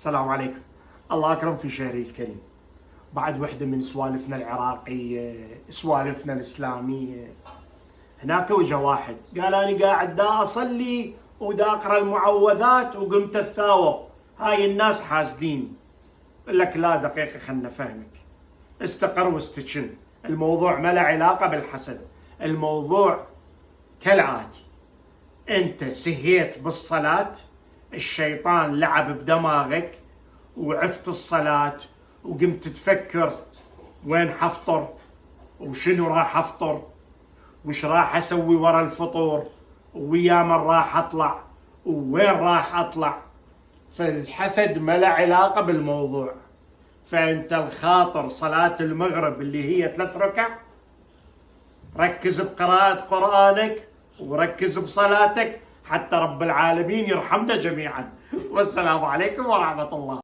السلام عليكم. الله أكرم في شهري الكريم. بعد وحدة من سوالفنا العراقية، سوالفنا الإسلامية، هناك وجه واحد قال أنا قاعد دا أصلي ودا أقرأ المعوذات وقمت أتثاوب، هاي الناس حاسدين. قال لك لا دقيقة خلنا فهمك، استقر واستشن. الموضوع ما له علاقة بالحسد، الموضوع كالآتي: أنت سهيت بالصلاة، الشيطان لعب بدماغك وعفت الصلاة وقمت تفكر وين حفطر وشنو راح أفطر وش راح أسوي ورا الفطور ويا من راح أطلع ووين راح أطلع. فالحسد ما له علاقة بالموضوع. فأنت الخاطر صلاة المغرب اللي هي 3 ركع، ركز بقراءة قرآنك وركز بصلاتك حتى رب العالمين يرحمنا جميعا. والسلام عليكم ورحمة الله.